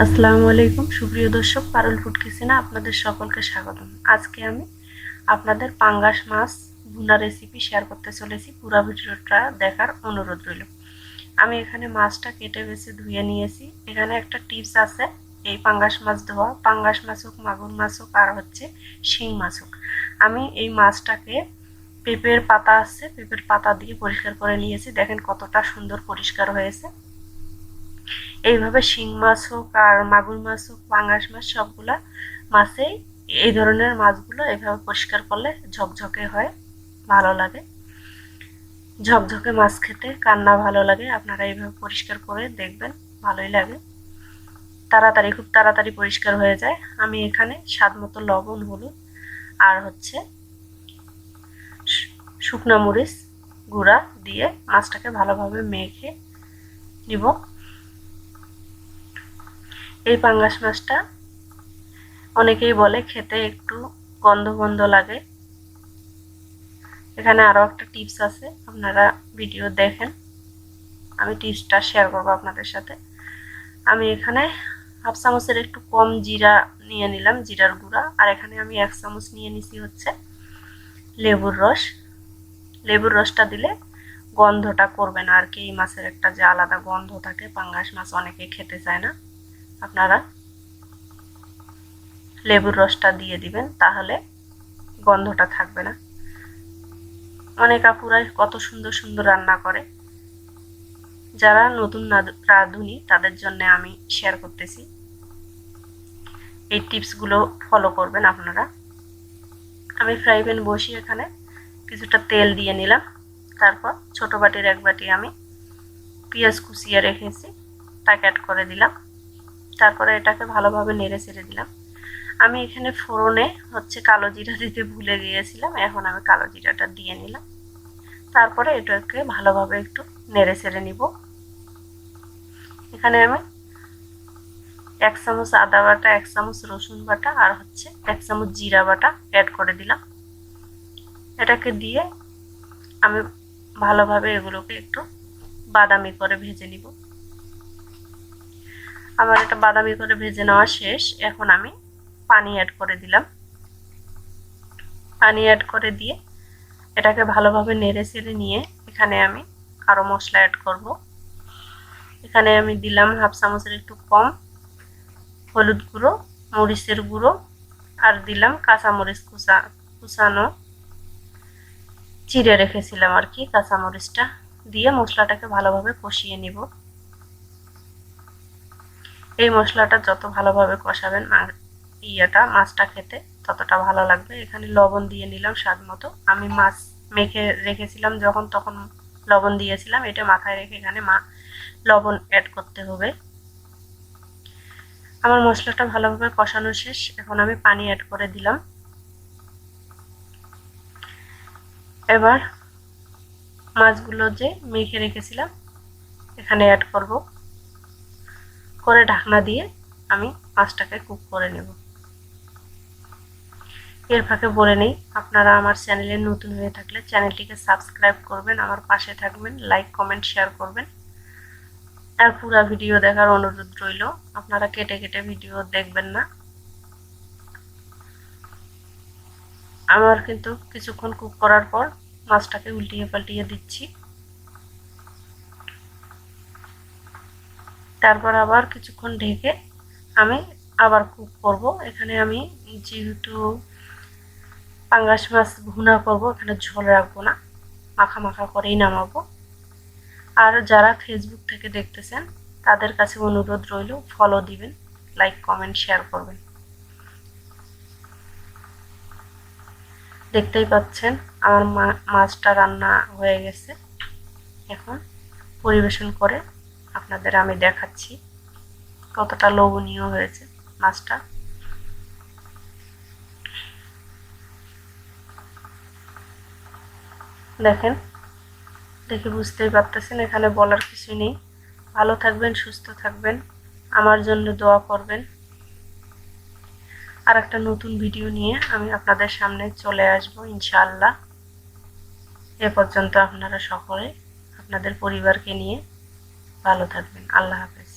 আসসালামু আলাইকুম সুপ্রিয় দর্শক, পারুল ফুড কিচেনে আপনাদের সকলকে স্বাগতম। আজকে আমি আপনাদের পাঙ্গাস মাছ ভুনা রেসিপি শেয়ার করতে চলেছি। পুরো ভিডিওটা দেখার অনুরোধ রইল। আমি এখানে মাছটা কেটে বেছে ধুয়ে নিয়েছি। এখানে একটা টিপস আছে, এই পাঙ্গাস মাছ ধোয়া, পাঙ্গাস মাছ হোক, মাগুর মাছ হোক, আর হচ্ছে শিং মাছ হোক। আমি এই মাছটাকে পেঁপের পাতা আছে, পেঁপের পাতা দিয়ে পরিষ্কার করে নিয়েছি। দেখেন কতটা সুন্দর পরিষ্কার হয়েছে। এইভাবে শিং মাছ হোক আর মাগুর মাছ হোক, পাঙ্গাস মাছ, সবগুলা মাছেই এই ধরনের মাছগুলো এইভাবে পরিষ্কার করলে ঝকঝকে হয়, ভালো লাগে। ঝকঝকে মাছ খেতে কান্না ভালো লাগে। আপনারা এইভাবে পরিষ্কার করে দেখবেন, ভালোই লাগে। খুব তাড়াতাড়ি পরিষ্কার হয়ে যায়। আমি এখানে স্বাদ মতো লবণ, হলুদ আর হচ্ছে শুকনো মরিচ গুঁড়া দিয়ে মাছটাকে ভালোভাবে মেখে নিব। এই পাঙ্গাস মাছটা অনেকেই বলে খেতে একটু গন্ধ গন্ধ লাগে। এখানে আরো একটা টিপস আছে, আপনারা ভিডিও দেখেন, আমি টিপসটা শেয়ার করব আপনাদের সাথে। আমি এখানে হাফ চামচের একটু কম জিরা নিয়ে নিলাম, জিরার গুঁড়া। আর এখানে আমি 1 চামচ নিয়ে নিছি হচ্ছে লেবুর রস। লেবুর রসটা দিলে গন্ধটা করবে না আর কি। এই মাছের একটা যে আলাদা গন্ধ থাকে, পাঙ্গাস মাছ অনেকেই খেতে চায় না। আপনারা লেবুর রসটা দিয়ে দিবেন, তাহলে গন্ধটা থাকবে না। অনেক আপুরাই কত সুন্দর সুন্দর রান্না করে। যারা নতুন রাঁধুনি তাদের জন্য আমি শেয়ার করতেছি, এই টিপসগুলো ফলো করবেন আপনারা। আমি ফ্রাই প্যান বসিয়ে এখানে কিছুটা তেল দিয়ে নিলাম। তারপর ছোট বাটির 1 বাটি আমি পেঁয়াজ কুচিয়ে রেখেছি, তাকে অ্যাড করে দিলাম। তারপরে এটাকে ভালোভাবে নেড়ে ছেড়ে দিলাম। আমি এখানে ফোড়নে হচ্ছে কালো জিরা দিতে ভুলে গিয়েছিলাম, এখন আমি কালো জিরাটা দিয়ে নিলাম। তারপরে এটাকে ভালোভাবে একটু নেড়ে ছেড়ে নিব। এখানে আমি 1 চামচ আদা বাটা, 1 চামচ রসুন বাটা আর হচ্ছে 1 চামচ জিরা বাটা অ্যাড করে দিলাম। এটাকে দিয়ে আমি ভালোভাবে এগুলোকে একটু বাদামি করে ভেজে নিব। আমার এটা বাদামি করে ভেজে নেওয়া শেষ। এখন আমি পানি অ্যাড করে দিলাম। পানি অ্যাড করে দিয়ে এটাকে ভালোভাবে নেড়ে চেড়ে নিয়ে এখানে আমি আরো মশলা অ্যাড করব। এখানে আমি দিলাম হাফ চামচের একটু কম হলুদ গুঁড়ো, মরিচের গুঁড়ো, আর দিলাম কাঁচামরিচ কুচানো, চিড়ে রেখেছিলাম আর কি কাঁচামরিচটা দিয়ে মশলাটাকে ভালোভাবে কষিয়ে নিব। এই মশলাটা যত ভালোভাবে কষাবেন মাছটা খেতে ততটা ভালো লাগবে। এখানে লবণ দিয়ে নিলাম স্বাদ মতো। আমি মাছ মেখে রেখেছিলাম যখন, তখন লবণ দিয়েছিলাম, এটা মাথায় রেখে এখানে লবণ অ্যাড করতে হবে। আমার মশলাটা ভালোভাবে কষানো শেষ। এখন আমি পানি অ্যাড করে দিলাম। এবার মাছগুলো যে মেখে রেখেছিলাম এখানে অ্যাড করব, করে ঢাকনা দিয়ে আমি মাছটাকে কুক করে নেব। এর ফাঁকে বলে নেই, আপনারা আমার চ্যানেলে নতুন হয়ে থাকলে চ্যানেলটিকে সাবস্ক্রাইব করবেন, আমার পাশে থাকবেন, লাইক কমেন্ট শেয়ার করবেন। আর পুরো ভিডিও দেখার অনুরোধ রইল, আপনারা কেটে কেটে ভিডিও দেখবেন না। আমার কিন্তু কিছুক্ষণ কুক করার পর মাছটাকে উল্টিয়ে পাল্টিয়ে দিচ্ছি। তারপর আবার কিছুক্ষণ ঢেকে আমি আবার কুক করব। এখানে আমি যেহেতু পাঙ্গাস মাছ ভুনা করব, এখানে ঝোল রাখবো না, মাখা মাখা করেই নামাবো। আর যারা ফেসবুক থেকে দেখতেছেন তাদের কাছে অনুরোধ রইল, ফলো দিবেন, লাইক কমেন্ট শেয়ার করবেন। দেখতেই পাচ্ছেন আমার মাছটা রান্না হয়ে গেছে। এখন পরিবেশন করে আপনাদের আমি দেখাচ্ছি কতটা লোভনীয় হয়েছে মাছটা। দেখেন, দেখে বুঝতেই পারতেছেন, এখানে বলার কিছু নেই। ভালো থাকবেন, সুস্থ থাকবেন, আমার জন্য দোয়া করবেন। আর একটা নতুন ভিডিও নিয়ে আমি আপনাদের সামনে চলে আসব ইনশাআল্লাহ। এ পর্যন্ত আপনারা সকলে আপনাদের পরিবারকে নিয়ে ভালো থাকবেন। আল্লাহ হাফেজ।